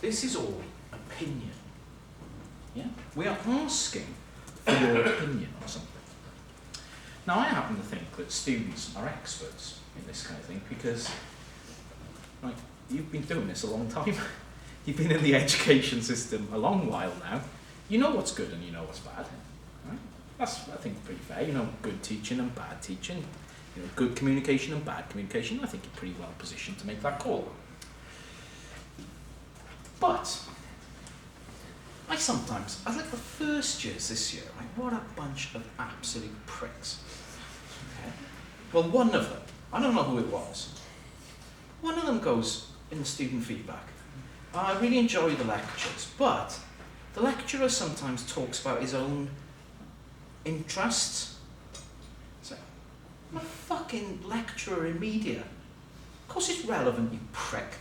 this is all opinion. Yeah? We are asking for your opinion on something. Now, I happen to think that students are experts in this kind of thing because, like, you've been doing this a long time. You've been in the education system a long while now. You know what's good and you know what's bad. Right? That's, I think, pretty fair. You know good teaching and bad teaching. You know, good communication and bad communication. I think you're pretty well positioned to make that call. But I like the first years this year, right? What a bunch of absolute pricks. Okay. Well, one of them, I don't know who it was, one of them goes in the student feedback, I really enjoy the lectures, but the lecturer sometimes talks about his own interests. So, I'm a fucking lecturer in media. Of course it's relevant, you prick.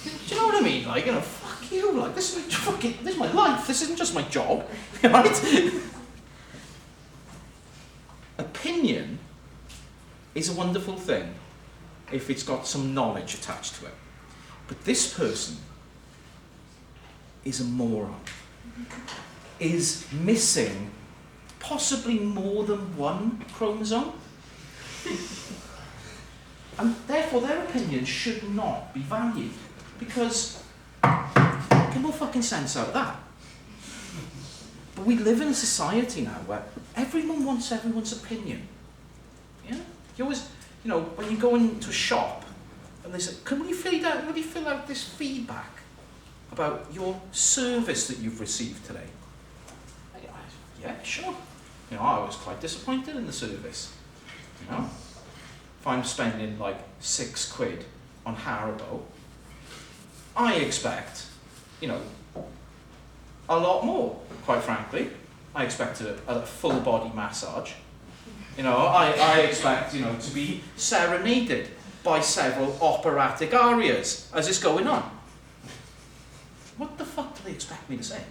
Do you know what I mean? Like, you know, fuck you, like, this is my life, this isn't just my job, right? Opinion is a wonderful thing if it's got some knowledge attached to it. But this person is a moron, is missing possibly more than one chromosome. And therefore their opinion should not be valued, because get no fucking sense out of that. But we live in a society now where everyone wants everyone's opinion. Yeah? You always, you know, when you go into a shop and they say, will you fill out this feedback about your service that you've received today? Yeah, sure. You know, I was quite disappointed in the service. You know? If I'm spending like £6 on Haribo, I expect, you know, a lot more, quite frankly. I expect a full body massage. You know, I expect, you know, to be serenaded by several operatic arias as it's going on. What the fuck do they expect me to say?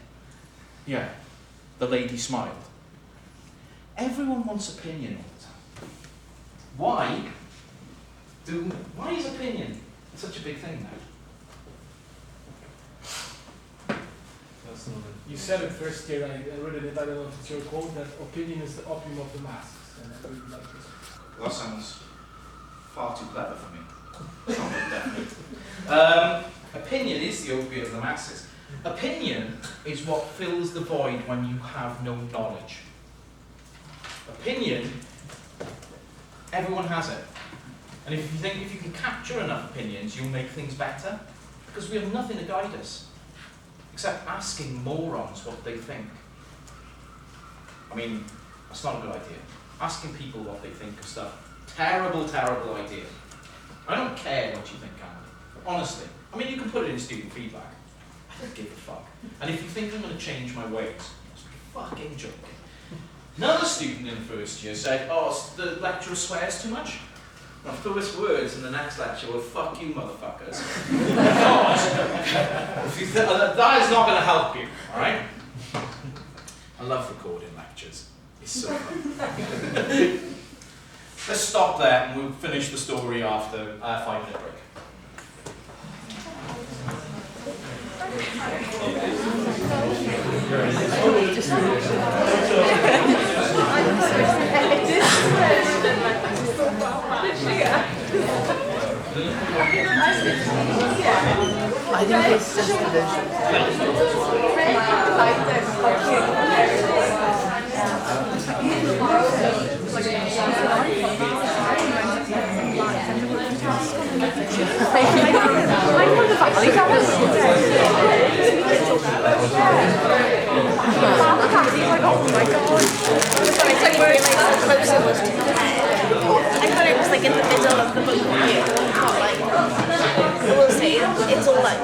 Yeah, the lady smiled. Everyone wants opinion all the time. Why is opinion such a big thing now? You said it first year, I read it, I don't know if it's your quote, that opinion is the opium of the masses. And I really like this. That sounds far too clever for me. It's not very definite. Opinion is the opium of the masses. Opinion is what fills the void when you have no knowledge. Opinion, everyone has it. And if you think if you can capture enough opinions, you'll make things better. Because we have nothing to guide us, except asking morons what they think. I mean, that's not a good idea. Asking people what they think of stuff. Terrible, terrible idea. I don't care what you think, Cameron. Honestly. I mean, you can put it in student feedback. I don't give a fuck. And if you think I'm going to change my ways, it's fucking joking. Another student in the first year said, oh, the lecturer swears too much. My first words in the next lecture were, fuck you, motherfuckers. That is not going to help you, alright? I love recording lectures. It's so fun. Let's stop there and we'll finish the story after a 5-minute break. I think it's just a vision. I thought it was like in the middle of the book review. Like, we'll see. It's all like.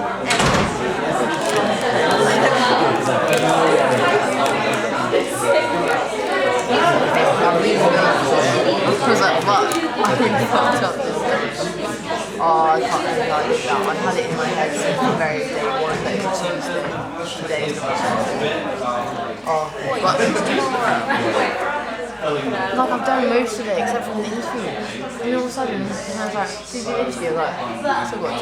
Because like what? I really fucked up this day. Oh, I can't really like that. I had it in my head since the very day one, but it was Tuesday. Today is not Tuesday. Oh, but Like I've done most of it except for the interview. And all of a sudden, I was like, did the interview? Like, I've still got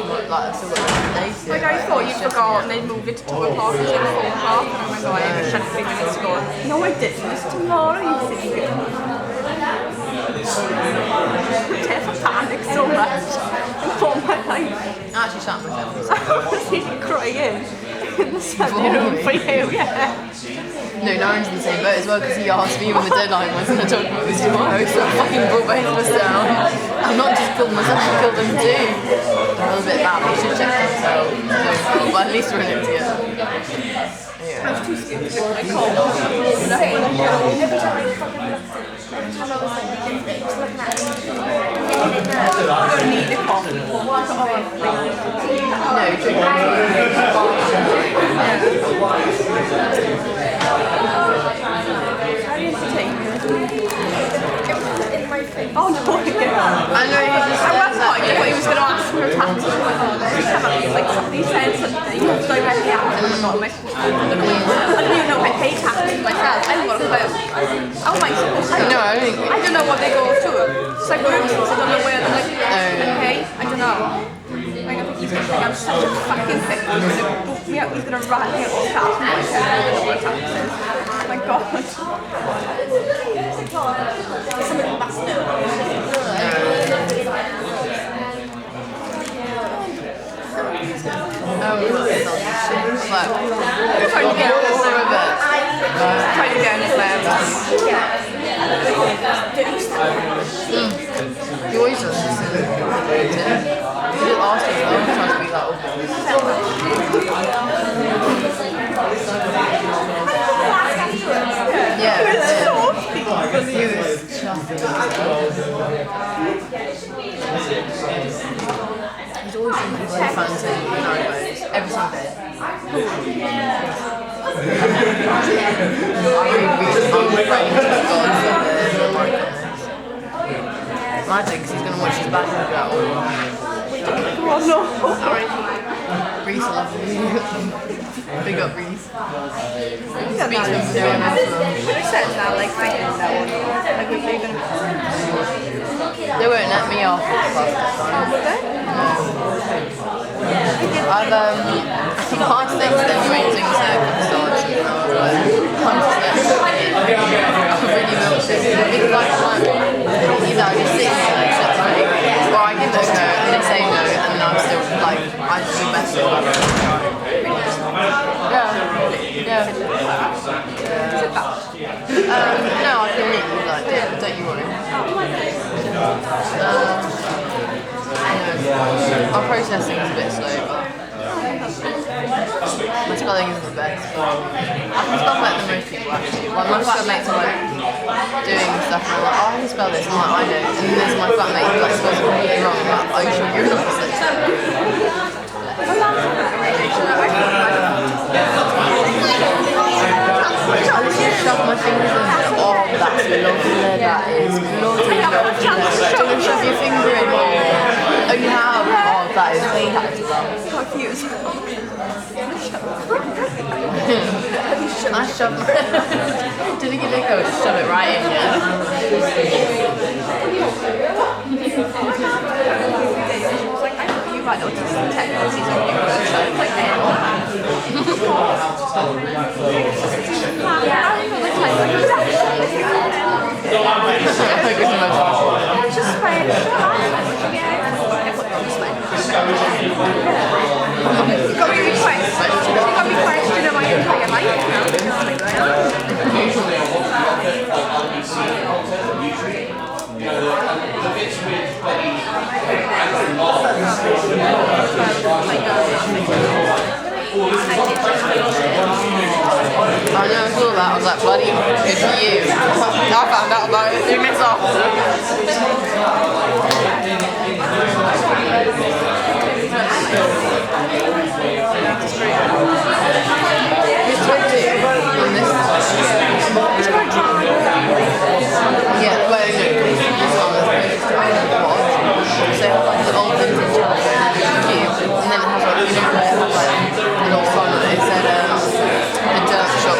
days to do. Like I thought you forgot and then moved it to 2 o'clock instead of 4 o'clock. And I was like, I had 3 minutes to go. No, I didn't. It's tomorrow, you idiot. I panicked so much. I thought my life. I actually shot myself. I was really crying in the study room for you, yeah. No, Naren's in the same boat as well because he asked me when the deadline was and I told him it was tomorrow, so I fucking brought both of us down. I've not just killed myself, I killed them too. A little bit bad, we should check themselves. But at least we're in it together. Yeah. I was too scared to my cold. Every time I fucking looked at it, every time I was like, just looking at it, I don't need a coffee. No, drink Oh no, I know he just at one said point I thought he was going to ask for a taxi. Every time I was like, somebody said something, he was directly after me. I didn't even know if I pay taxis myself. I haven't got a clue. How am I supposed to? No, I don't think. I don't know what they go to. It's like work, so I don't know where they're like, okay, I don't know. Like, I think he's going to think I'm such a fucking thick. He's going to book me up, he's going to run me up the staff and I don't know what taxis is. Oh my god. Somebody must know. Trying to get over a bit. Trying to get his He always does this. He did last year, I was trying to be that yeah. He was chuffing. He's always been really fun to every single day. Imagine, because he's going to watch his back and go, oh no. Reese loves you. Big up Reese. Speaks to him for doing this. What it says now, like thinking that one. Like, what are you going to They won't let me off with the plastic. Would they? I've asked them to do things there for the start, and I was like, I'm just there. I'm really milkshake. Because either I just sit here and accept it, or I give it a go and they say no, and then I'm still like, I just do best of it. Yeah. No, I can meet you, like, don't you worry. Our processing is a bit slow, but my spelling isn't the best. I can spell better than most people actually. Like my flatmates are like doing stuff and I'm like, oh, I can spell this, and I'm like, I know. And then there's my flatmate who like spells it completely wrong. I'm like, are you sure you're not? I just shove my fingers in there. Oh, that's lovely. That is lovely. Don't shove your finger in. Oh, you have? Oh, that is confused. I shoved it. Didn't give it a go, just shove it right in, yeah? Like, I thought you might not just technologies on your website. Like, just by you got me questioning my entire life I never saw that. I was like, bloody good for you. I found out about it 2 minutes after. It's 22 on this. Yeah, well, no, this one was so like the old vintage cube, and then it has like, you know, where it has like a little song that it said the German shop.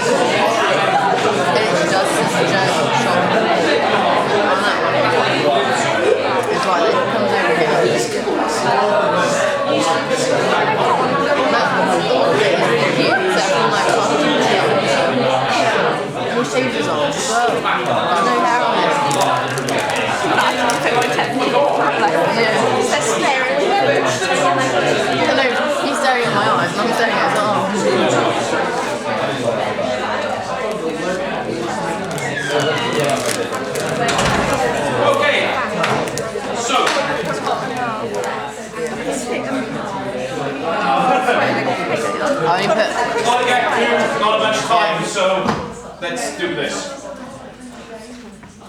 And it's just this German shop. I'm saying it's Okay, so I only put. got to get through, not a bunch of time, so let's do this.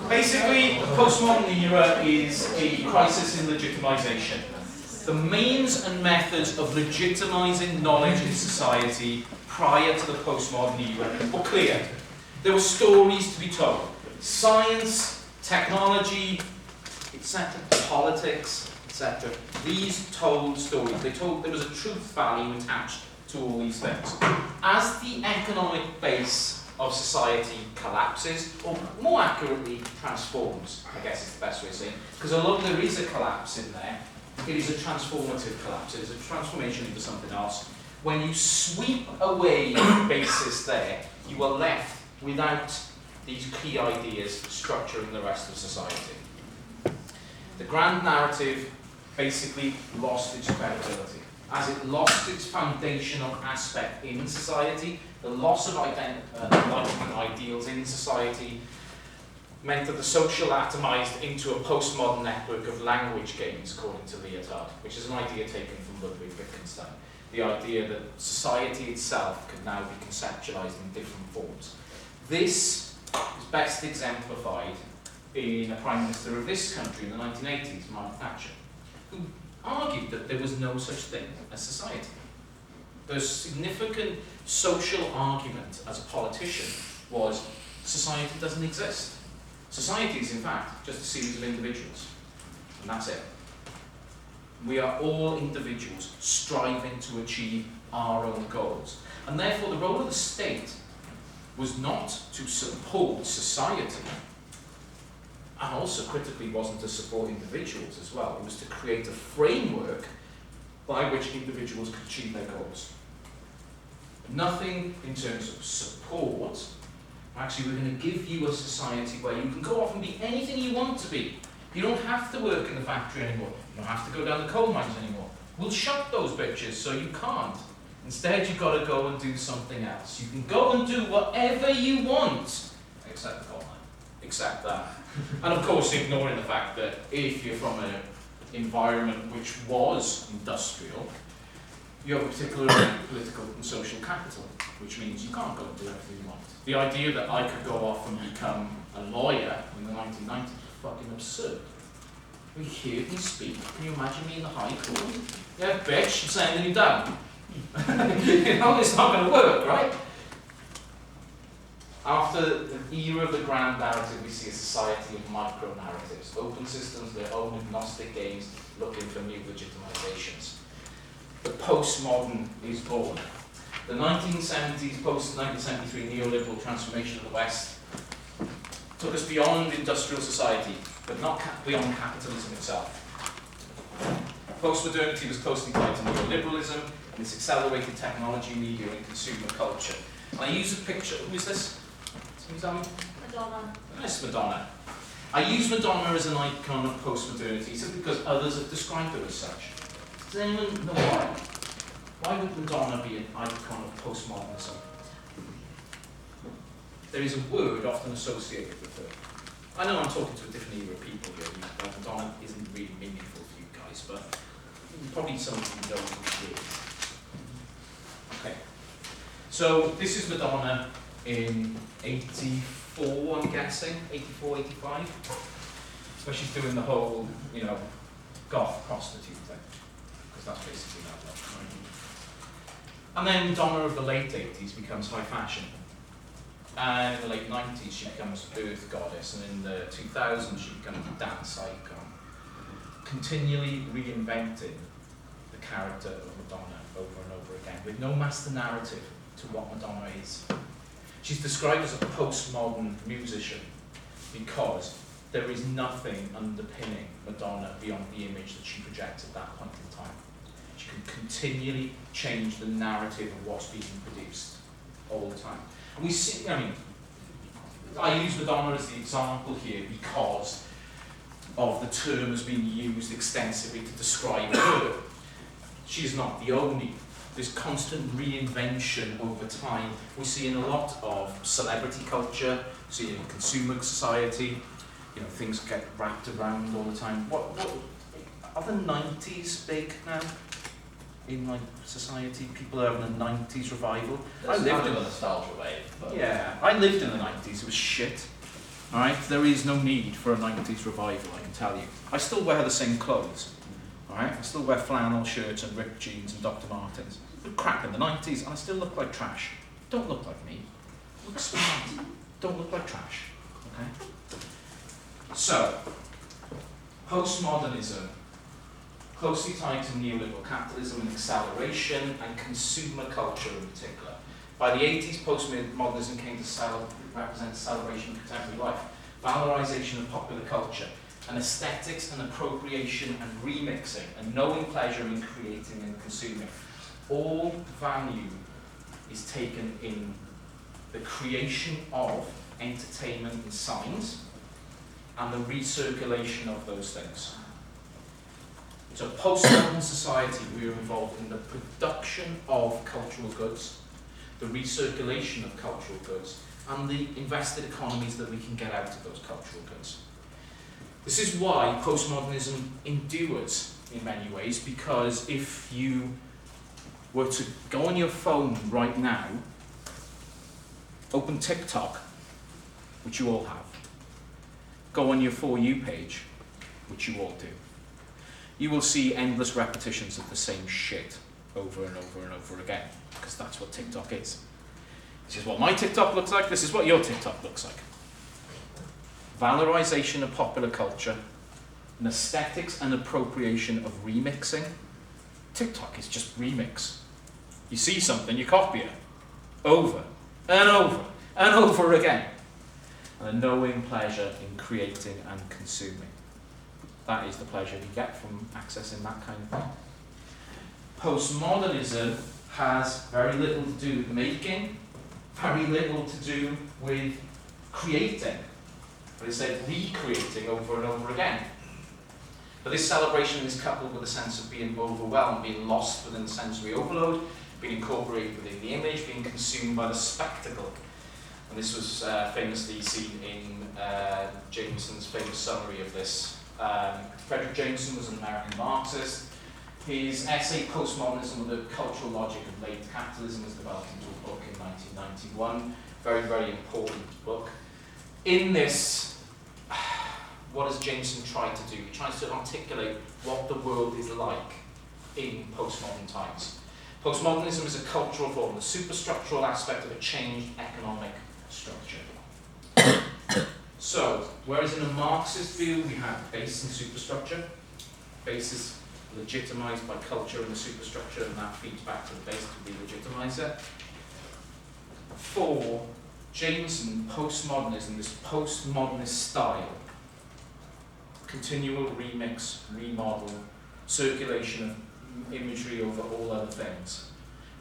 Basically, the postmodern era is a crisis in legitimization. The means and methods of legitimizing knowledge in society prior to the postmodern era were clear. There were stories to be told. Science, technology, etc., politics, etc. These told stories. They told there was a truth value attached to all these things. As the economic base of society collapses, or more accurately, transforms, I guess is the best way of saying it, because although there is a collapse in there, it is a transformative collapse. It is a transformation into something else. When you sweep away the basis there, you are left without these key ideas structuring the rest of society. The grand narrative basically lost its credibility. As it lost its foundational aspect in society, the loss of ideals in society meant that the social atomized into a postmodern network of language games, according to Lyotard, which is an idea taken from Ludwig Wittgenstein. The idea that society itself can now be conceptualized in different forms. This is best exemplified in a Prime Minister of this country in the 1980s, Margaret Thatcher, who argued that there was no such thing as society. The significant social argument as a politician was society doesn't exist. Society is, in fact, just a series of individuals, and that's it. We are all individuals striving to achieve our own goals. And therefore, the role of the state was not to support society, and also critically wasn't to support individuals as well. It was to create a framework by which individuals could achieve their goals. Nothing in terms of support. Actually, we're going to give you a society where you can go off and be anything you want to be. You don't have to work in the factory anymore. You don't have to go down the coal mines anymore. We'll shut those bitches so you can't. Instead, you've got to go and do something else. You can go and do whatever you want, except the coal mine. Except that. And of course, ignoring the fact that if you're from an environment which was industrial, you have a particular political and social capital, which means you can't go and do everything you want. The idea that I could go off and become a lawyer in the 1990s was fucking absurd. We hear me speak. Can you imagine me in the High Court? Yeah, bitch, I'm sending you down. You know, it's not going to work, right? After the era of the grand narrative, we see a society of micro-narratives, open systems, their own agnostic games, looking for new legitimizations. The postmodern is born. The 1970s, post-1973 neoliberal transformation of the West took us beyond industrial society, but not beyond capitalism itself. Postmodernity was closely tied to neoliberalism and its accelerated technology, media, and consumer culture. And I use a picture. Who is this? Can you tell me? Madonna. Yes, Madonna. I use Madonna as an icon of postmodernity simply because others have described her as such. Does anyone know why? Why would Madonna be an icon of postmodernism? There is a word often associated with her. I know I'm talking to a different era of people here, but Madonna isn't really meaningful for you guys, but probably some of you know who she is. Okay. So this is Madonna in 84, I'm guessing, 84, 85. Where she's doing the whole, goth prostitute thing. Because that's basically that one. And then Madonna of the late 80s becomes high fashion. And in the late 90s she becomes earth goddess, and in the 2000s she becomes a dance icon. Continually reinventing the character of Madonna over and over again, with no master narrative to what Madonna is. She's described as a postmodern musician because there is nothing underpinning Madonna beyond the image that she projects at that point in time. She can continually change the narrative of what's being produced all the time. And we see, I use Madonna as the example here because of the term has been used extensively to describe her. She's not the only this constant reinvention over time. We see in a lot of celebrity culture, see in consumer society, you know, things get wrapped around all the time. What are the 90s big now? In like society, people are having a 90s revival. I lived in a nostalgia wave. But Yeah, I lived in the 90s, it was shit. Alright, there is no need for a 90s revival, I can tell you. I still wear the same clothes. Alright, I still wear flannel shirts and ripped jeans and Dr. Martens. It was crap in the 90s and I still look like trash. Don't look like me. Look smart. Don't look like trash. Okay? So, postmodernism, closely tied to neoliberal capitalism and acceleration and consumer culture in particular. By the 80s, postmodernism came to represent the celebration of contemporary life, valorization of popular culture, and aesthetics and appropriation and remixing, and knowing pleasure in creating and consuming. All value is taken in the creation of entertainment and signs, and the recirculation of those things. So post-modern society, we are involved in the production of cultural goods, the recirculation of cultural goods, and the invested economies that we can get out of those cultural goods. This is why postmodernism endures in many ways, because if you were to go on your phone right now, open TikTok, which you all have, go on your For You page, which you all do, you will see endless repetitions of the same shit over and over and over again, because that's what TikTok is. This is what my TikTok looks like, this is what your TikTok looks like. Valorization of popular culture, an aesthetics and appropriation of remixing. TikTok is just remix. You see something, you copy it, over and over and over again. And a knowing pleasure in creating and consuming. That is the pleasure you get from accessing that kind of thing. Postmodernism has very little to do with making, very little to do with creating, but instead recreating over and over again. But this celebration is coupled with a sense of being overwhelmed, being lost within the sensory overload, being incorporated within the image, being consumed by the spectacle. And this was famously seen in Jameson's famous summary of this. Frederick Jameson was an American Marxist. His essay, Postmodernism, the Cultural Logic of Late Capitalism, was developed into a book in 1991. Very, very important book. In this, what does Jameson try to do? He tries to articulate what the world is like in postmodern times. Postmodernism is a cultural form, the superstructural aspect of a changed economic structure. So, whereas in a Marxist view we have base and superstructure, base is legitimized by culture and the superstructure, and that feeds back to the base to re-legitimize it. For Jameson, postmodernism, this postmodernist style, continual remix, remodel, circulation of imagery over all other things,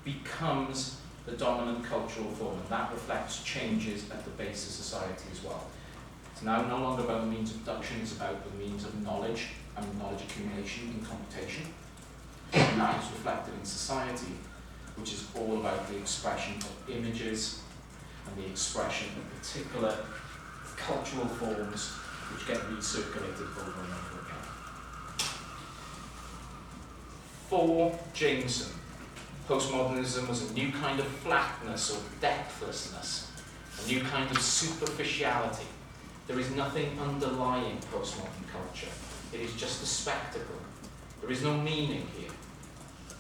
becomes the dominant cultural form, and that reflects changes at the base of society as well. It's now no longer about the means of production, it's about the means of knowledge and knowledge accumulation and computation. And that is reflected in society, which is all about the expression of images and the expression of particular cultural forms which get recirculated over and over again. For Jameson, postmodernism was a new kind of flatness or depthlessness, a new kind of superficiality. There is nothing underlying postmodern culture. It is just a spectacle. There is no meaning here.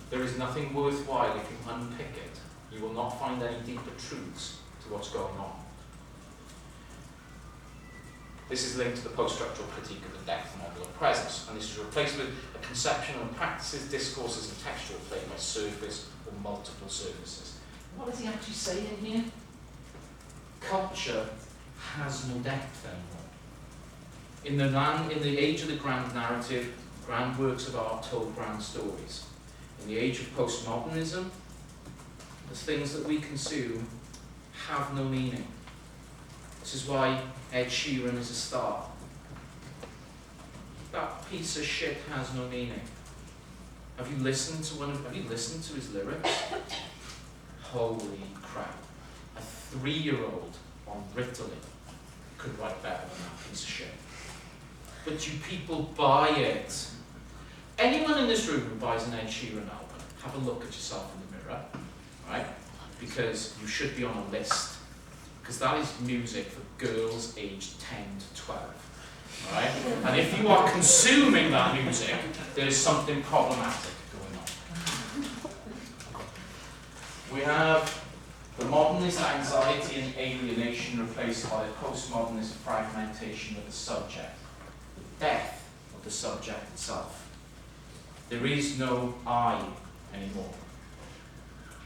There is nothing worthwhile if you unpick it. You will not find any deeper truths to what's going on. This is linked to the post-structural critique of the depth model of presence, and this is replaced with a conception of practices, discourses, and textual play by surface or multiple surfaces. What does he actually say in here? Culture has no depth anymore. In the age of the grand narrative, grand works of art told grand stories. In the age of postmodernism, the things that we consume have no meaning. This is why Ed Sheeran is a star. That piece of shit has no meaning. Have you listened to his lyrics? holy crap, a 3-year-old on Ritalin could write better than that piece of shit. But you people buy it. Anyone in this room who buys an Ed Sheeran album, have a look at yourself in the mirror, right? Because you should be on a list. Because that is music for girls aged 10 to 12, right? And if you are consuming that music, there's something problematic going on. We have the modernist anxiety and alienation replaced by the postmodernist fragmentation of the subject, the death of the subject itself. There is no I anymore.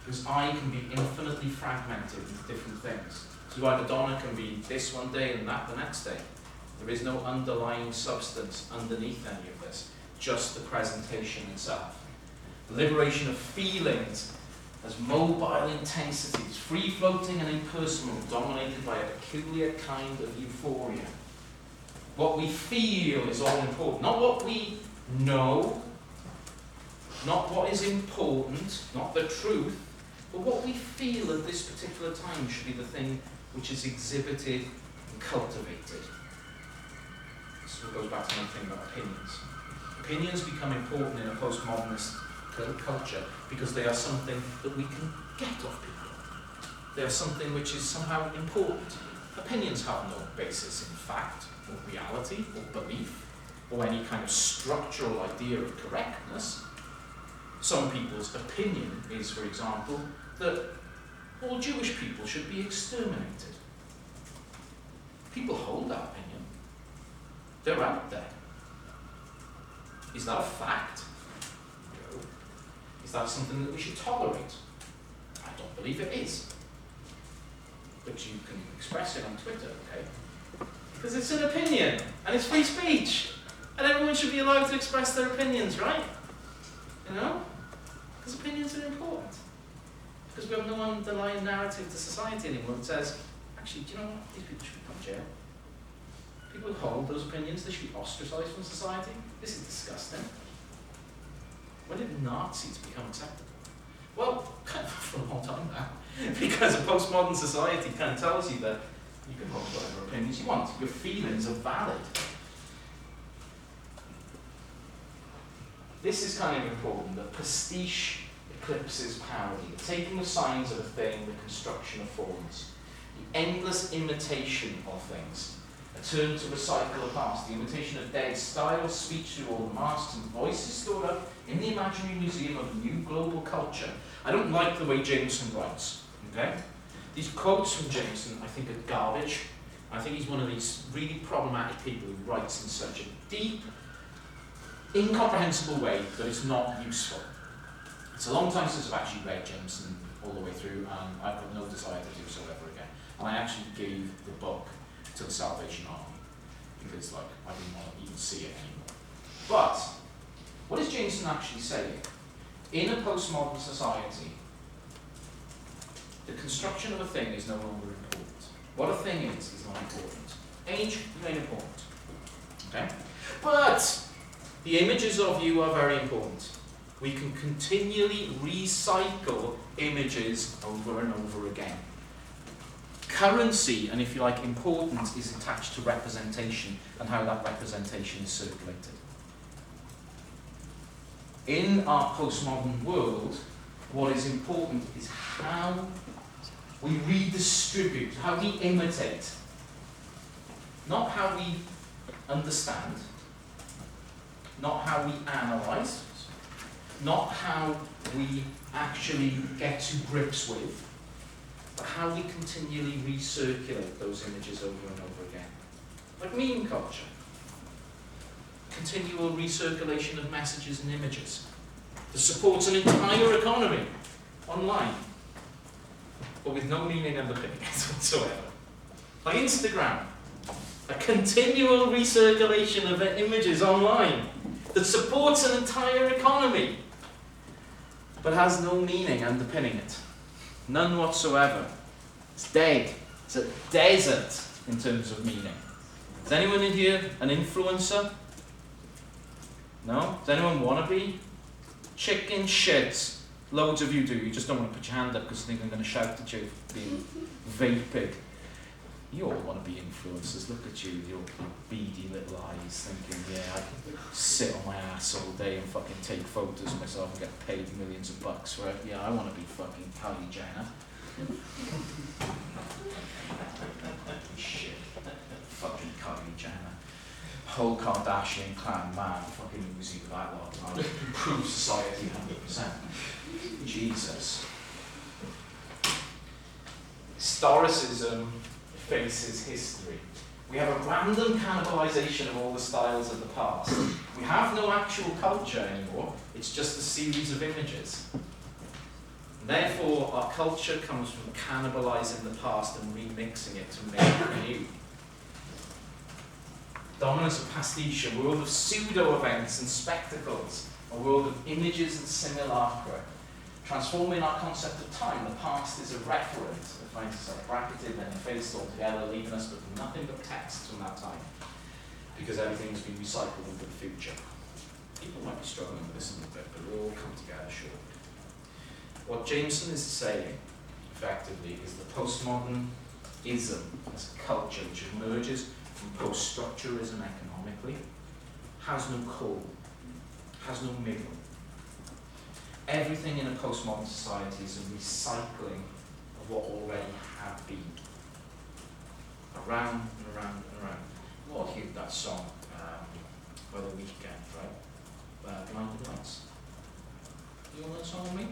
Because I can be infinitely fragmented with different things. So Madonna can be this one day and that the next day. There is no underlying substance underneath any of this, just the presentation itself. The liberation of feelings as mobile intensities, free-floating and impersonal, dominated by a peculiar kind of euphoria. What we feel is all important, not what we know, not what is important, not the truth, but what we feel at this particular time should be the thing which is exhibited and cultivated. This goes back to my thing about opinions. Opinions become important in a postmodernist culture because they are something that we can get off people. They are something which is somehow important. Opinions have no basis in fact, or reality, or belief, or any kind of structural idea of correctness. Some people's opinion is, for example, that all Jewish people should be exterminated. People hold that opinion. They're out there. Is that a fact? No. Is that something that we should tolerate? I don't believe it is. But you can express it on Twitter, okay? Because it's an opinion, and it's free speech. And everyone should be allowed to express their opinions, right? You know? Because opinions are important. Because we have no underlying narrative to society anymore that says, actually, do you know what? These people should be put in jail. People who hold those opinions, they should be ostracized from society. This is disgusting. When did Nazis become acceptable? Well, for a long time now. Because a postmodern society kind of tells you that you can hold whatever opinions you want. Your feelings are valid. This is kind of important, that pastiche eclipses parody, the taking of signs of a thing, the construction of forms, the endless imitation of things, a turn to recycle the past, the imitation of dead style, speech through all the masks and voices stored up in the imaginary museum of new global culture. I don't like the way Jameson writes, okay? These quotes from Jameson, I think, are garbage. I think he's one of these really problematic people who writes in such a deep, incomprehensible way that it's not useful. It's a long time since I've actually read Jameson all the way through, and I've got no desire to do so ever again. And I actually gave the book to the Salvation Army because, like, I didn't want to even see it anymore. But what is Jameson actually saying? In a postmodern society, the construction of a thing is no longer important. What a thing is not important. Age remain important. Okay? But the images of you are very important. We can continually recycle images over and over again. Currency, and if you like, importance, is attached to representation and how that representation is circulated. In our postmodern world, what is important is how we redistribute, how we imitate, not how we understand, not how we analyze, not how we actually get to grips with, but how we continually recirculate those images over and over again. Like meme culture. Continual recirculation of messages and images that supports an entire economy online, but with no meaning underpinning it whatsoever. Like Instagram. A continual recirculation of images online that supports an entire economy, but has no meaning underpinning it. None whatsoever. It's dead. It's a desert in terms of meaning. Is anyone in here an influencer? No? Does anyone want to be? Chicken shits. Loads of you do. You just don't want to put your hand up because you think I'm going to shout at you for being vapid. You all want to be influencers. Look at you, your beady little eyes, thinking, yeah, I can sit on my ass all day and fucking take photos of myself and get paid millions of bucks for it. Yeah, I want to be fucking Kylie Jenner. Shit. Fucking Kylie Jenner. Whole Kardashian clan, man, fucking oozy with that lot. I'll improve society 100%. Jesus. Historicism faces history. We have a random cannibalization of all the styles of the past. We have no actual culture anymore, it's just a series of images. Therefore, our culture comes from cannibalizing the past and remixing it to make it new. Dominance of pastiche, a world of pseudo-events and spectacles, a world of images and simulacra. Transforming our concept of time, the past is a referent that finds itself bracketed and effaced altogether, leaving us with nothing but text from that time, because everything has been recycled into the future. People might be struggling with this a little bit, but we'll all come together shortly. What Jameson is saying, effectively, is the postmodernism as a culture which emerges from post-structuralism economically, has no core, has no middle. Everything in a postmodern society is a recycling of what already had been. Around and around and around. You all hear that song by The Weekend, right? Blinded Lights. You all know that song with me?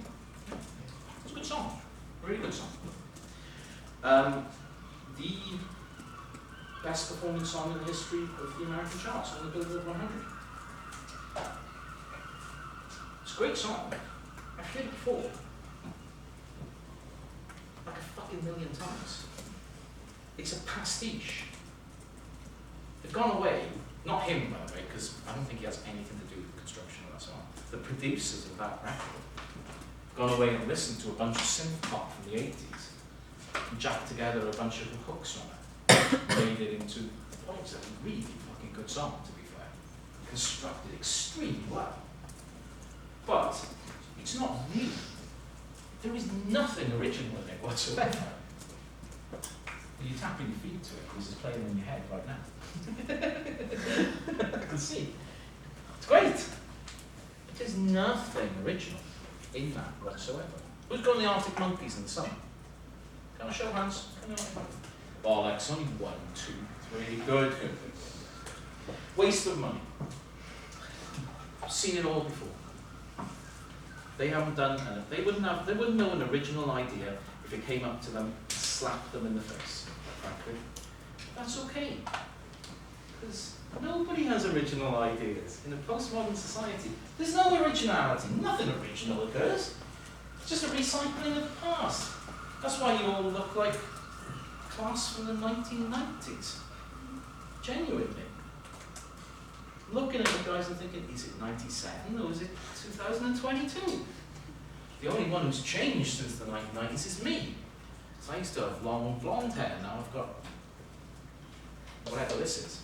It's a good song. A really good song. The best performing song in the history of the American charts on the Billboard 100. It's a great song. I've heard it before. Like a fucking million times. It's a pastiche. They've gone away, not him by the way, because I don't think he has anything to do with the construction of that song. The producers of that record have gone away and listened to a bunch of synth pop from the 80s and jacked together a bunch of hooks on it, made it into points of a really fucking good song, to be fair. Constructed extremely well. But it's not new. There is nothing original in it whatsoever. You're tapping your feet to it because it's playing in your head right now. I can see. It's great. But there's nothing original in that whatsoever. Who's got the Arctic Monkeys in the sun? Can I show hands? Bollocks, only 1, 2, 3. Good. Waste of money. I've seen it all before. They haven't done they wouldn't know an original idea if it came up to them and slapped them in the face, frankly. That's okay. Because nobody has original ideas in a postmodern society. There's no originality. Nothing original occurs. It's just a recycling of the past. That's why you all look like class from the 1990s. Genuinely. Looking at you guys and thinking, is it 97 or is it 2022? The only one who's changed since the 1990s is me. So I used to have long blonde hair, now I've got whatever this is.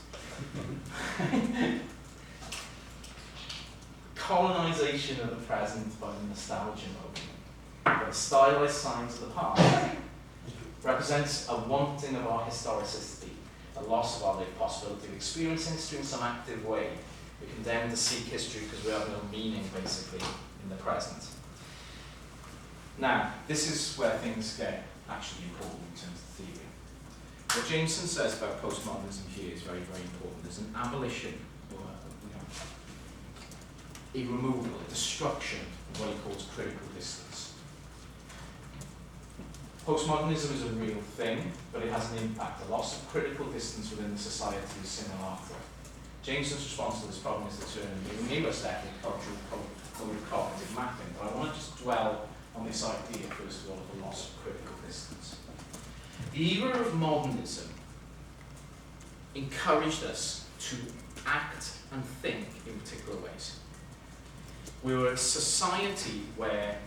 Colonization of the present by the nostalgia movement. The stylized signs of the past represents a wanting of our historicity, a loss of our lived possibility of experiencing history in some active way. We're condemned to seek history because we have no meaning, basically, in the present. Now, this is where things get actually important in terms of theory. What Jameson says about postmodernism here is very, very important. There's an abolition, or a removal, a destruction of what he calls critical distance. Postmodernism is a real thing, but it has an impact, a loss of critical distance within the society of simulacra. Jameson's response to this problem is the term newest ethnic cultural cognitive mapping, but I want to just dwell on this idea, first of all, of the loss of critical distance. The era of modernism encouraged us to act and think in particular ways. We were a society where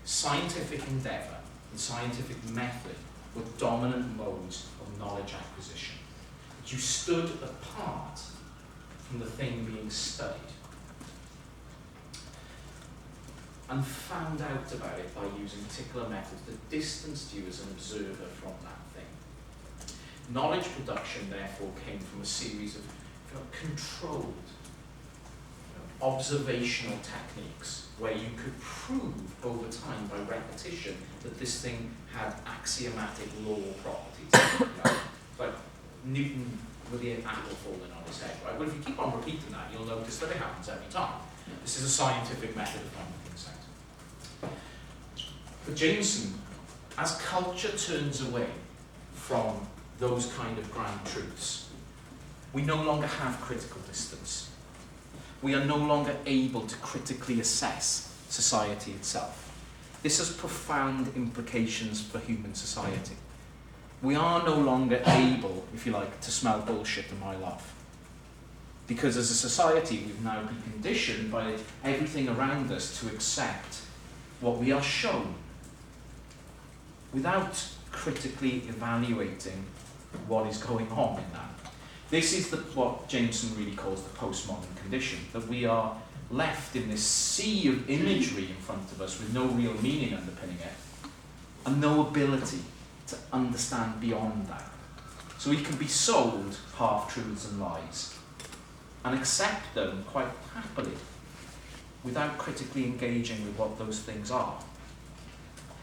scientific endeavour and scientific method were dominant modes of knowledge acquisition. You stood apart from the thing being studied. and found out about it by using particular methods that distanced you as an observer from that thing. Knowledge production, therefore, came from a series of controlled observational techniques where you could prove over time by repetition that this thing had axiomatic law properties. Like Newton with the apple falling on his head, right? Well, if you keep on repeating that, you'll notice that it happens every time. This is a scientific method of finding things out. For Jameson, as culture turns away from those kind of grand truths, we no longer have critical distance. We are no longer able to critically assess society itself. This has profound implications for human society. We are no longer able, if you like, to smell bullshit a mile off. Because as a society, we've now been conditioned by everything around us to accept what we are shown without critically evaluating what is going on in that. This is what Jameson really calls the postmodern condition, that we are left in this sea of imagery in front of us with no real meaning underpinning it, and no ability to understand beyond that. So we can be sold half-truths and lies, and accept them quite happily, without critically engaging with what those things are.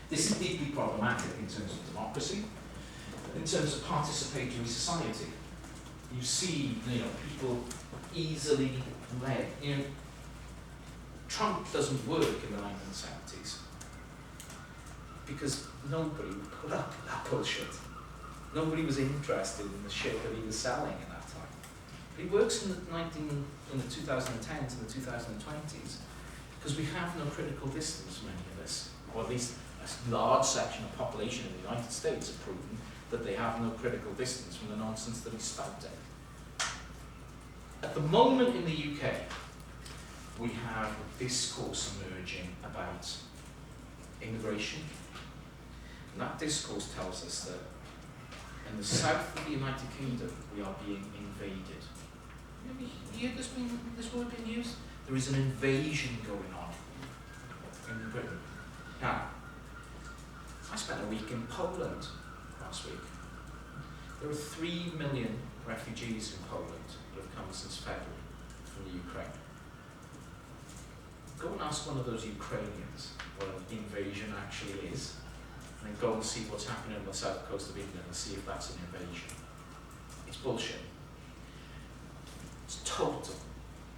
This is deeply problematic in terms of democracy, in terms of participatory society. You see, people easily led. Trump doesn't work in the 1970s because nobody would put up with that bullshit. Nobody was interested in the shit that he was selling in that time. But he works in the 2010s and the 2020s because we have no critical distance from any of this, or at least a large section of the population in the United States have proven that they have no critical distance from the nonsense that he's spouting. At the moment in the UK, we have a discourse emerging about immigration. And that discourse tells us that in the south of the United Kingdom, we are being invaded. Maybe you hear this word being used? There is an invasion going on in Britain. Now, I spent a week in Poland last week. There are 3 million refugees in Poland that have come since February from the Ukraine. Go and ask one of those Ukrainians what an invasion actually is, and then go and see what's happening on the south coast of England and see if that's an invasion. It's bullshit. It's total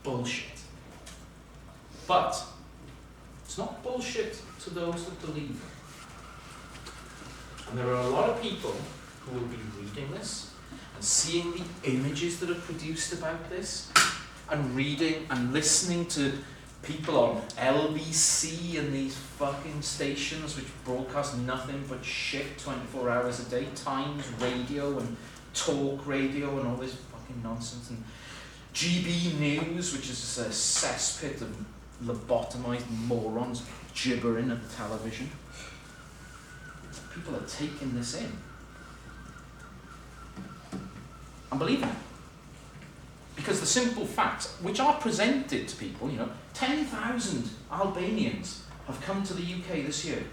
bullshit. But it's not bullshit to those that believe it. And there are a lot of people who will be reading this and seeing the images that are produced about this, and reading and listening to people on LBC and these fucking stations which broadcast nothing but shit 24 hours a day, Times Radio and Talk Radio and all this fucking nonsense, and GB News, which is a cesspit of lobotomized morons gibbering at the television. People are taking this in and believing it. Because the simple facts, which are presented to people, 10,000 Albanians have come to the UK this year.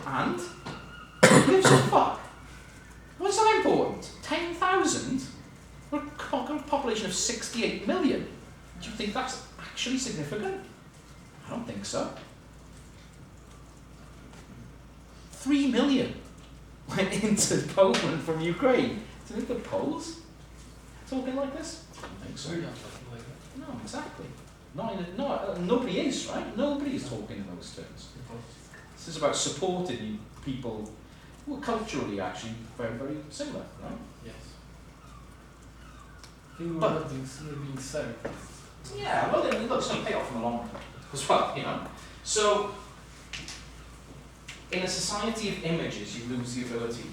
And who gives a fuck? What's that important? 10,000? We're a population of 68 million. Do you think that's actually significant? I don't think so. 3 million went into Poland from Ukraine. Do you think the Poles are talking like this? I don't think so. We're not talking like that. No, exactly. Nobody is, right? Nobody is talking in those terms. This is about supporting people who are culturally actually very, very similar, right? Yes. I think we're being said. Yeah, well, then, look, it's going to pay off in the long run as well, So, in a society of images, you lose the ability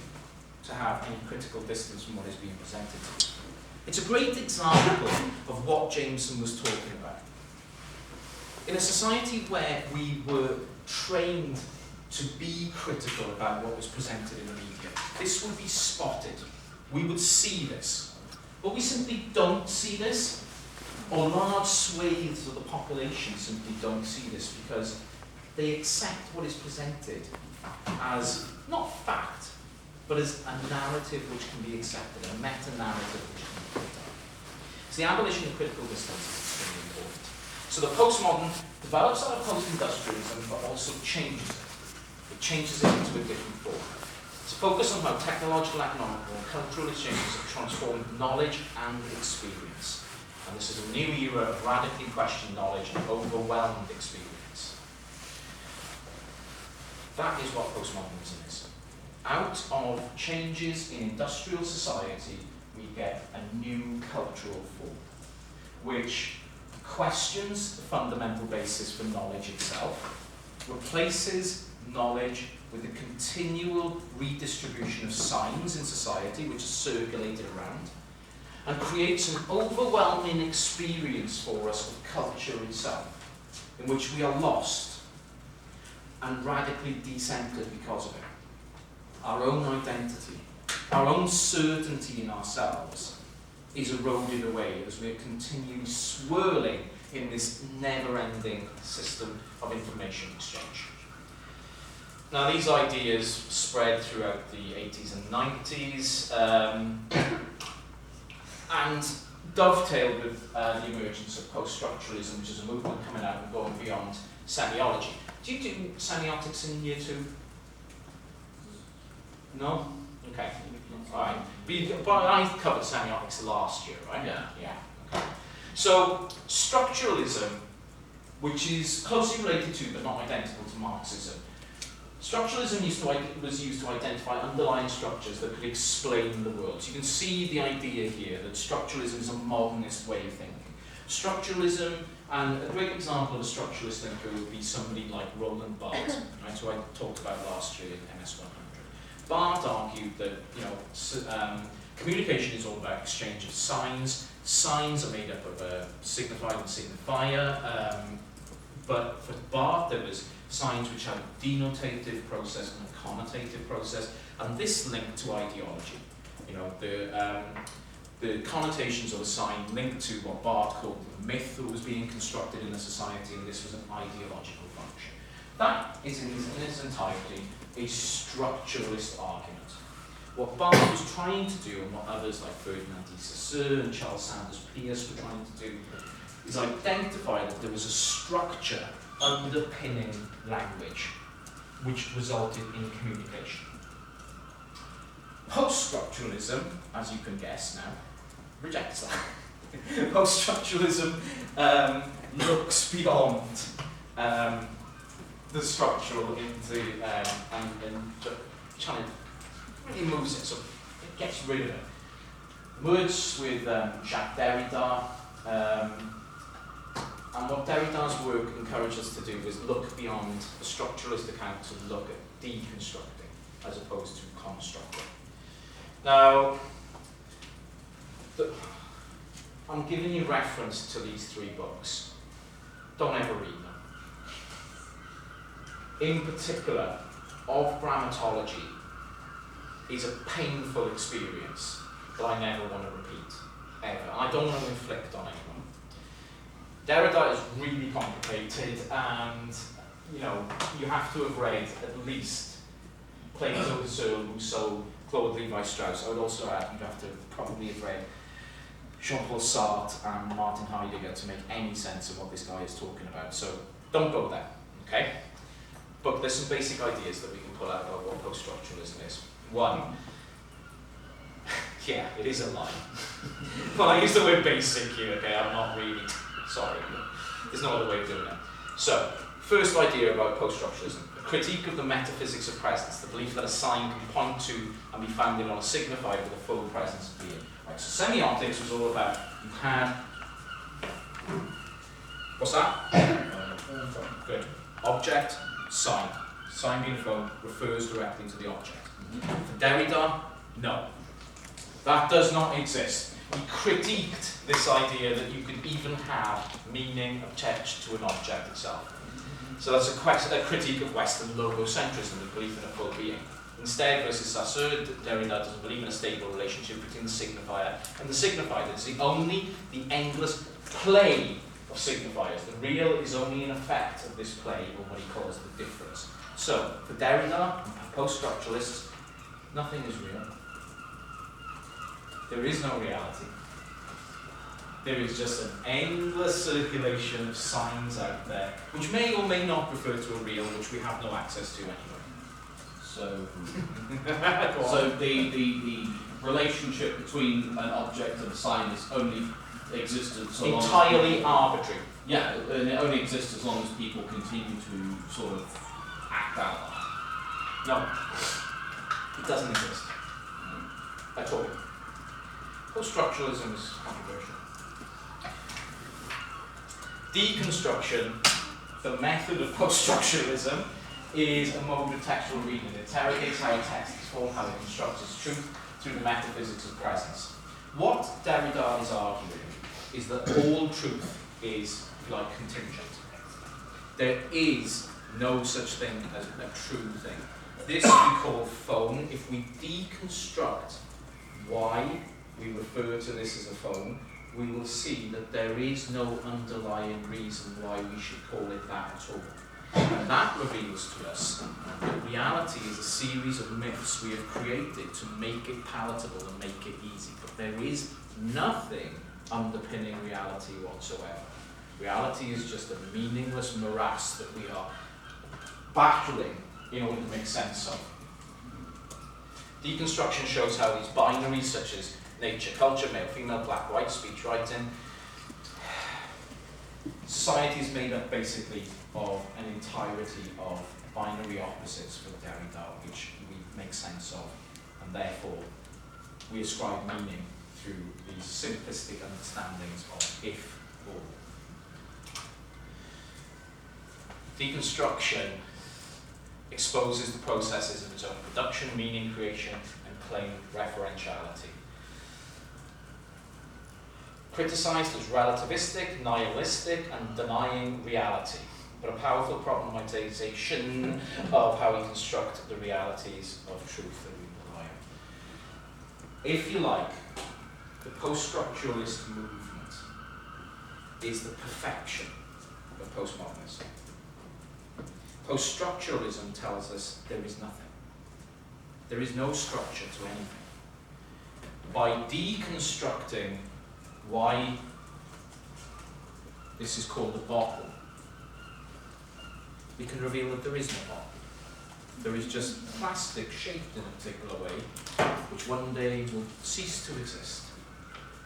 to have any critical distance from what is being presented to you. It's a great example of what Jameson was talking about. In a society where we were trained to be critical about what was presented in the media, this would be spotted. We would see this. But we simply don't see this. or large swathes of the population simply don't see this because they accept what is presented as not fact, but as a narrative which can be accepted, a meta-narrative which can be picked up. So the abolition of critical distance is extremely important. So the postmodern develops out of post-industrialism, but also changes it. It changes it into a different form. It's focused on how technological, economical, and cultural exchanges have transformed knowledge and experience. And this is a new era of radically questioned knowledge and overwhelmed experience. That is what postmodernism is. Out of changes in industrial society, we get a new cultural form, which questions the fundamental basis for knowledge itself, replaces knowledge with a continual redistribution of signs in society, which is circulated around, and creates an overwhelming experience for us of culture itself, in which we are lost and radically decentered because of it. Our own identity, our own certainty in ourselves is eroded away as we are continually swirling in this never-ending system of information exchange. Now, these ideas spread throughout the 80s and 90s and dovetailed with the emergence of post-structuralism, which is a movement coming out and going beyond semiology. Do you do semiotics in year 2? No? Okay. All right. But I covered semiotics last year, right? Yeah. Yeah. Okay. So, structuralism, which is closely related to, but not identical to Marxism. Structuralism was used to identify underlying structures that could explain the world. So you can see the idea here that structuralism is a modernist way of thinking. Structuralism, and a great example of a structuralist thinker would be somebody like Roland Barthes, right, who I talked about last year in MS-200. Barthes argued that communication is all about exchange of signs. Signs are made up of a signifier and signifier, but for Barthes there was signs which have a denotative process and a connotative process, and this linked to ideology. You know, the connotations of a sign linked to what Barthes called the myth that was being constructed in the society, and this was an ideological function. That is in its entirety a structuralist argument. What Barthes was trying to do, and what others like Ferdinand de Saussure and Charles Sanders Peirce were trying to do, is identify that there was a structure underpinning language, which resulted in communication. Post-structuralism, as you can guess now, rejects that. Post-structuralism looks beyond the structural into and trying to really moves it, so it gets rid of it. Words with Jacques Derrida. And what Derrida's work encourages us to do is look beyond the structuralist account to look at deconstructing as opposed to constructing. Now, I'm giving you reference to these 3 books. Don't ever read them. In particular, of grammatology is a painful experience that I never want to repeat, ever. I don't want to inflict on anyone. Derrida is really complicated, and you have to have read at least Plato, Husserl, Rousseau, Claude Levi-Strauss. I would also add you'd have to probably have read Jean-Paul Sartre and Martin Heidegger to make any sense of what this guy is talking about. So don't go there, okay? But there's some basic ideas that we can pull out about what post-structuralism is. 1. Yeah, it is a lie. Well, I use the word basic here, okay? I'm not really... Sorry, there's no other way of doing it. So, first idea about post-structuralism, a critique of the metaphysics of presence, the belief that a sign can point to and be founded on a signifier with a full presence of being. Right, so semiotics was all about, you had... What's that? Good. Object, sign. Sign being a phone refers directly to the object. For Derrida, no. That does not exist. He critiqued this idea that you could even have meaning attached to an object itself. So that's a critique of Western logocentrism, the belief in a full being. Instead, versus Saussure, Derrida doesn't believe in a stable relationship between the signifier and the signified. It's the endless play of signifiers. The real is only an effect of this play, or what he calls the difference. So, for Derrida and post-structuralists, nothing is real. There is no reality. There is just an endless circulation of signs out there, which may or may not refer to a real, which we have no access to anyway. So, so the relationship between an object and a sign is only existed so long entirely arbitrary. Yeah, and it only exists as long as people continue to sort of act out. No, it doesn't exist at all. Post-structuralism is controversial. Deconstruction, the method of post-structuralism, is a mode of textual reading. It interrogates how a text is formed, how it constructs its truth through the metaphysics of presence. What Derrida is arguing is that all truth is, if you like, contingent. There is no such thing as a true thing. This we call phone. If we deconstruct why we refer to this as a phone, we will see that there is no underlying reason why we should call it that at all. And that reveals to us that reality is a series of myths we have created to make it palatable and make it easy. But there is nothing underpinning reality whatsoever. Reality is just a meaningless morass that we are battling in order to make sense of. Deconstruction shows how these binaries such as nature, culture, male, female, black, white, speech, writing, society is made up basically of an entirety of binary opposites for Derrida, which we make sense of, and therefore we ascribe meaning through these simplistic understandings of if or. Deconstruction exposes the processes of its own production, meaning creation, and claim referentiality. Criticized as relativistic, nihilistic, and denying reality, but a powerful problematization of how we construct the realities of truth that we rely on. If you like, the post-structuralist movement is the perfection of postmodernism. Post-structuralism tells us there is nothing. There is no structure to anything. By deconstructing why this is called a bottle, we can reveal that there is no bottle. There is just plastic shaped in a particular way, which one day will cease to exist.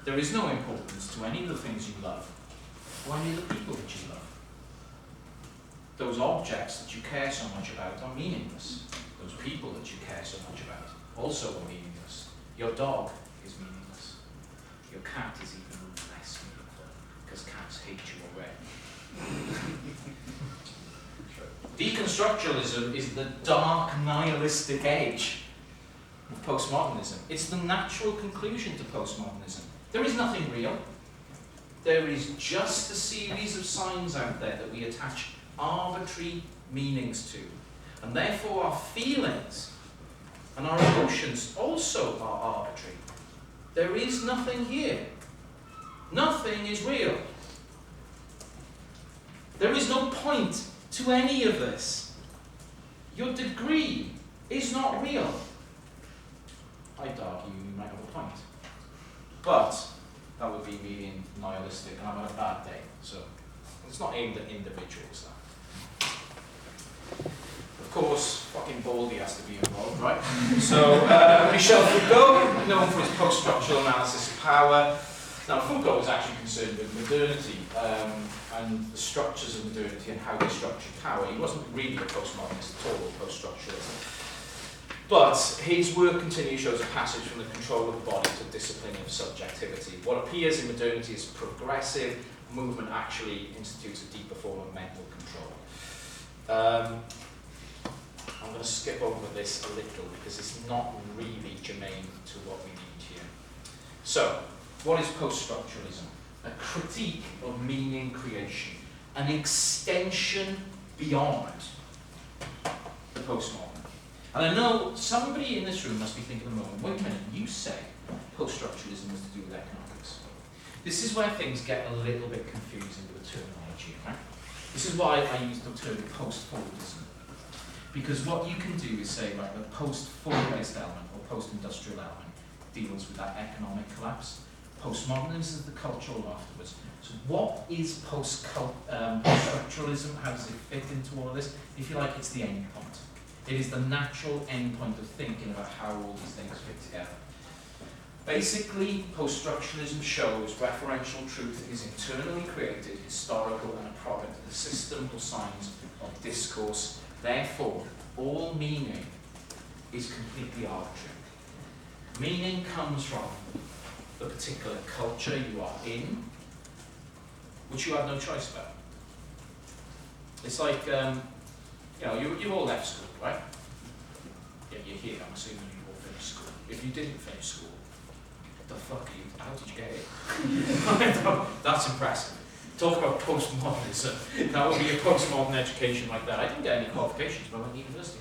There is no importance to any of the things you love, or any of the people that you love. Those objects that you care so much about are meaningless. Those people that you care so much about also are meaningless. Your dog is meaningless. Your cat is even less meaningful, because cats hate you already. Deconstructuralism is the dark nihilistic edge of postmodernism. It's the natural conclusion to postmodernism. There is nothing real. There is just a series of signs out there that we attach arbitrary meanings to. And therefore our feelings and our emotions also are arbitrary. There is nothing here. Nothing is real. There is no point to any of this. Your degree is not real. I'd argue you might have a point. But that would be me being nihilistic, and I'm on a bad day. So it's not aimed at individuals, that. Of course, fucking Baldy has to be involved, right? So, Michel Foucault, known for his post-structural analysis of power. Now, Foucault was actually concerned with modernity and the structures of modernity and how they structured power. He wasn't really a postmodernist at all, or post-structuralist. But his work continues shows a passage from the control of the body to discipline of subjectivity. What appears in modernity as progressive movement actually institutes a deeper form of mental control. I'm going to skip over this a little because it's not really germane to what we need here. So, what is post-structuralism? A critique of meaning creation, an extension beyond the postmodern. And I know somebody in this room must be thinking at the moment, wait a minute, you say post-structuralism is to do with economics. This is where things get a little bit confusing with the terminology, right? This is why I use the term post-Fordism. Because what you can do is say, right, the post-Fordist element or post-industrial element deals with that economic collapse. Postmodernism is the cultural afterwards. So what is post-structuralism? How does it fit into all of this? If you like, it's the end point. It is the natural end point of thinking about how all these things fit together. Basically, post-structuralism shows referential truth is internally created, historical, and a product of the system or signs of discourse. Therefore, all meaning is completely arbitrary. Meaning comes from the particular culture you are in, which you have no choice about. It's like, you've all left school, right? Yeah, you're here, I'm assuming you all finished school. If you didn't finish school, what the fuck are you, how did you get it? That's impressive. Talk about postmodernism. That would be a postmodern education like that. I didn't get any qualifications, but I went to university.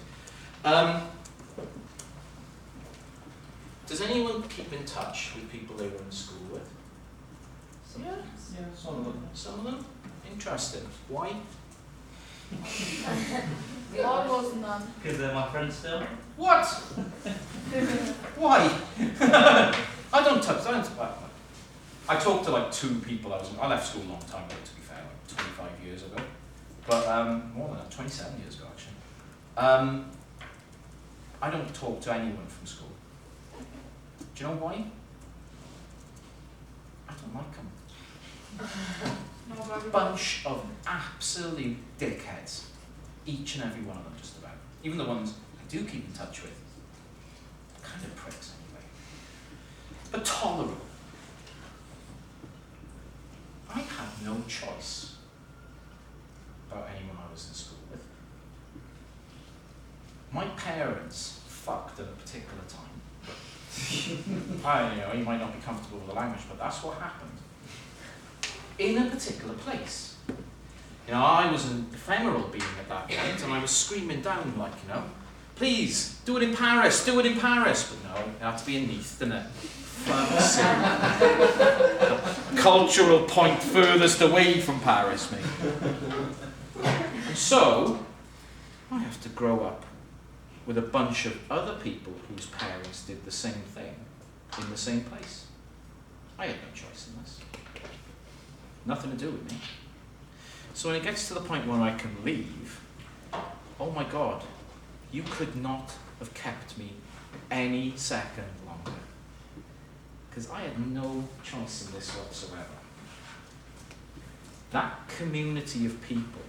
Does anyone keep in touch with people they were in school with? Yeah, some of them. Some of them? Interesting. Why? I was none. Because they're my friends still. What? Why? I don't touch. I talked to like 2 people. I left school a long time ago, to be fair, like 25 years ago. But more than that, 27 years ago actually. I don't talk to anyone from school. Do you know why? I don't like them. A bunch of absolute dickheads. Each and every one of them, just about. Even the ones I do keep in touch with. Kind of pricks anyway. But tolerable. I had no choice about anyone I was in school with. My parents fucked at a particular time. You might not be comfortable with the language, but that's what happened. In a particular place. I was an ephemeral being at that point, and I was screaming down like, please, do it in Paris, do it in Paris. But no, it had to be in Nice, didn't it? Cultural point furthest away from Paris, mate. And so, I have to grow up with a bunch of other people whose parents did the same thing in the same place. I had no choice in this. Nothing to do with me. So when it gets to the point where I can leave, oh my God, you could not have kept me any second longer. Because I had no choice in this whatsoever. That community of people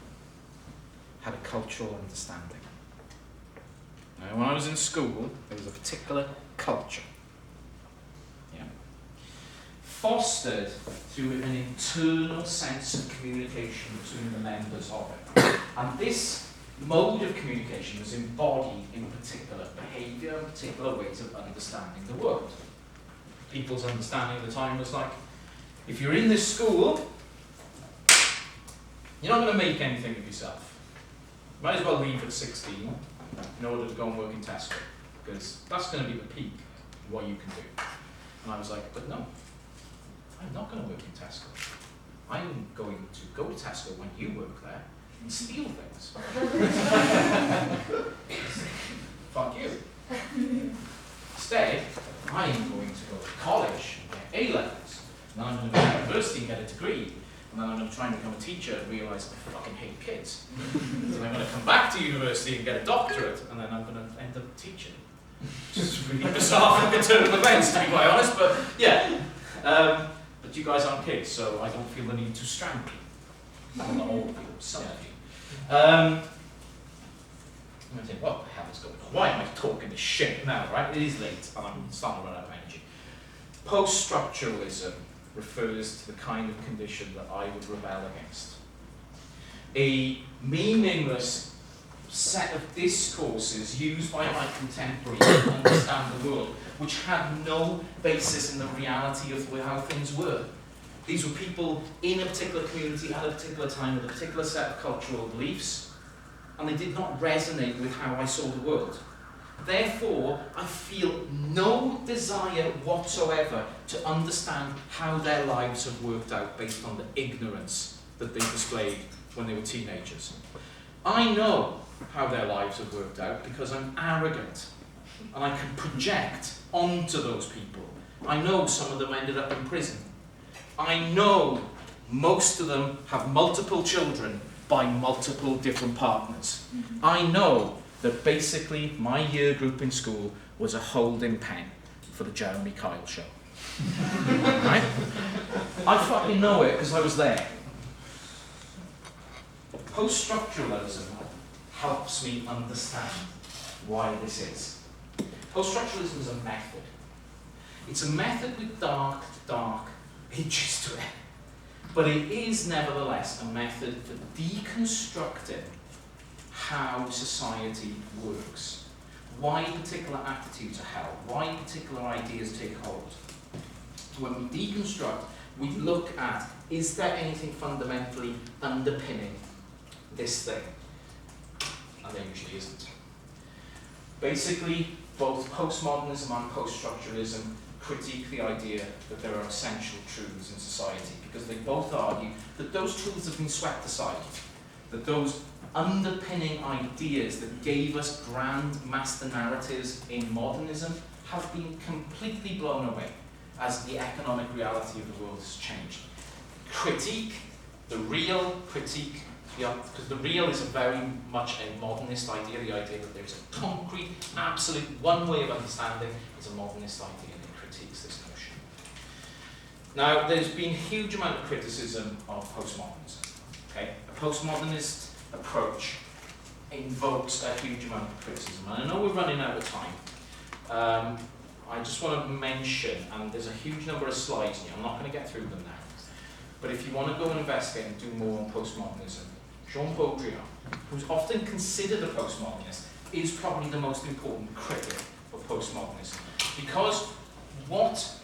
had a cultural understanding. Now, when I was in school, there was a particular culture. Fostered through an internal sense of communication between the members of it. And this mode of communication was embodied in particular behaviour and particular ways of understanding the world. People's understanding at the time was like, if you're in this school, you're not going to make anything of yourself. You might as well leave at 16 in order to go and work in Tesco, because that's going to be the peak of what you can do. And I was like, but no. I'm not going to work in Tesco. I'm going to go to Tesco when you work there and steal things. Fuck you. Instead, I'm going to go to college and get A-levels. And then I'm going to go to university and get a degree. And then I'm going to try and become a teacher and realise I fucking hate kids. So I'm going to come back to university and get a doctorate, and then I'm going to end up teaching. Just really bizarre fucking turn of events, to be quite honest, but yeah. But you guys aren't kids, so I don't feel the need to strangle you. Well, not all of you, some of you. I'm going to think, what the hell is going on? Why am I talking this shit now, right? It is late, and I'm starting to run out of energy. Post-structuralism refers to the kind of condition that I would rebel against. A meaningless set of discourses used by my contemporaries to understand the world, which had no basis in the reality of how things were. These were people in a particular community at a particular time with a particular set of cultural beliefs, and they did not resonate with how I saw the world. Therefore, I feel no desire whatsoever to understand how their lives have worked out based on the ignorance that they displayed when they were teenagers. I know how their lives have worked out because I'm arrogant and I can project onto those people. I know some of them ended up in prison. I know most of them have multiple children by multiple different partners. I know that basically my year group in school was a holding pen for the Jeremy Kyle show. Right? I fucking know it because I was there. Post-structuralism helps me understand why this is. Post-structuralism is a method. It's a method with dark edges to it. But it is nevertheless a method for deconstructing how society works. Why particular attitudes are held, why particular ideas take hold. When we deconstruct, we look at, is there anything fundamentally underpinning this thing? And there usually isn't. Basically, both postmodernism and post-structuralism critique the idea that there are essential truths in society, because they both argue that those truths have been swept aside, that those underpinning ideas that gave us grand master narratives in modernism have been completely blown away as the economic reality of the world has changed. Critique, the real critique, because the real is a very much a modernist idea, the idea that there's a concrete, absolute, one way of understanding is a modernist idea, and it critiques this notion. Now, there's been a huge amount of criticism of postmodernism. Okay? A postmodernist approach invokes a huge amount of criticism, and I know we're running out of time. I just want to mention, and there's a huge number of slides in here, I'm not going to get through them now, but if you want to go and investigate and do more on postmodernism, Jean Baudrillard, who's often considered a postmodernist, is probably the most important critic of postmodernism. Because what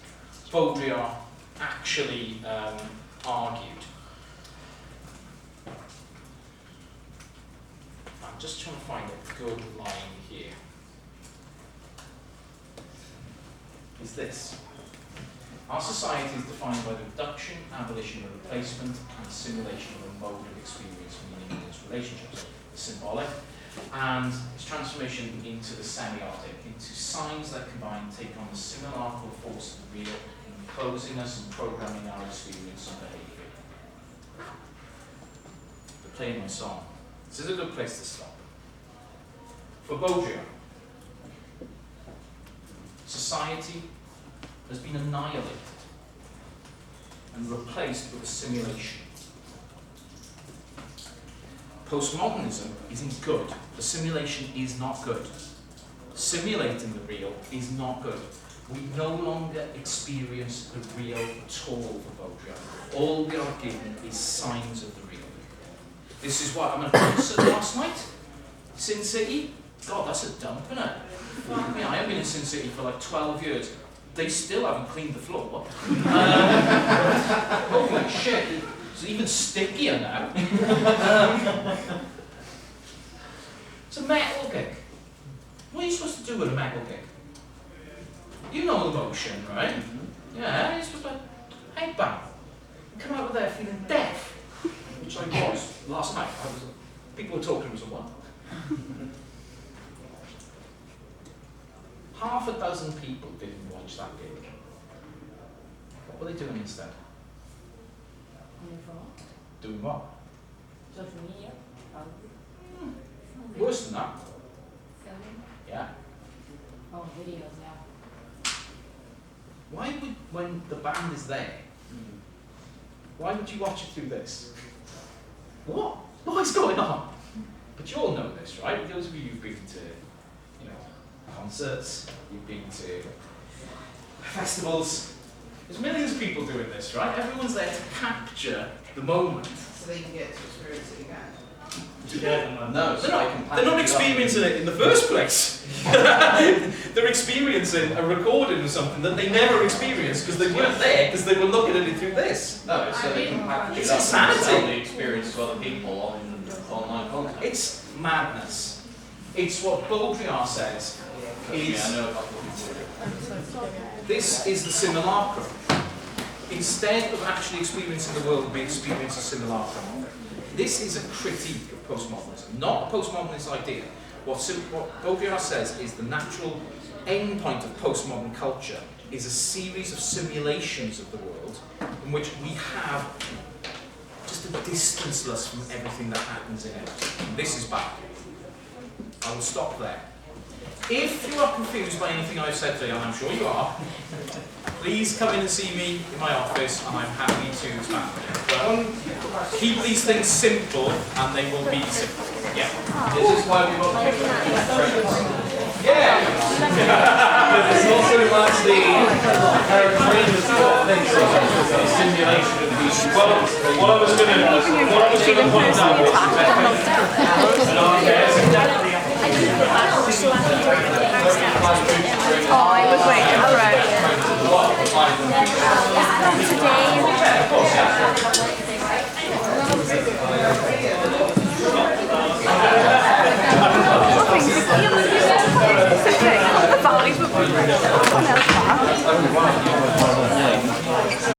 Baudrillard actually argued, I'm just trying to find a good line here, is this. Our society is defined by the reduction, abolition, and replacement, and assimilation of a mode of experience, meaning in its relationships, the symbolic, and its transformation into the semiotic, into signs that combine take on the simulacral force of the real, enclosing us and programming our experience and behaviour. We're playing my song. This is a good place to stop. For Baudrillard, society has been annihilated and replaced with a simulation. Postmodernism isn't good. The simulation is not good. Simulating the real is not good. We no longer experience the real at all for Baudrillard. All we are given is signs of the real. This is what I'm at a concert last night. Sin City. God, that's a dump, isn't it? I mean, I haven't been in Sin City for like 12 years. They still haven't cleaned the floor. Holy shit, it's even stickier now. It's a metal gig. What are you supposed to do with a metal gig? You know the motion, right? Yeah, you're supposed to headbang. Come out of there feeling deaf, which I was last night. People were talking to someone. Half a dozen people didn't watch that gig. What were they doing instead? Doing what? Social media, probably. Worse than that. Filming. Yeah. Oh, videos, yeah. Why would, when the band is there, why would you watch it through this? What? What's going on? But you all know this, right? Those of you who've been to, concerts, you've been to festivals. There's millions of people doing this, right? Everyone's there to capture the moment. So they can get to experience it again. No, they're not experiencing it in the first place. They're experiencing a recording of something that they never experienced because they weren't there because they were looking at it through this. No, it's so they can package it It's up and insanity. sell the experience to other people on online content. It's madness. It's what Baudrillard says is, I know a couple of this is the simulacrum. Instead of actually experiencing the world, we experience a simulacrum of it. This is a critique of postmodernism, not a postmodernist idea. What Baudrillard says is the natural end point of postmodern culture is a series of simulations of the world in which we have just a distance us from everything that happens in it. And this is bad. I will stop there. If you are confused by anything I've said today, and I'm sure you are, please come in and see me in my office, and I'm happy to expand. But keep these things simple, and they will be simple. Yeah. This is why we want to make Yeah. It's also largely simulation of these. Well, what I was going to point out Oh, I was waiting for it. The valleys were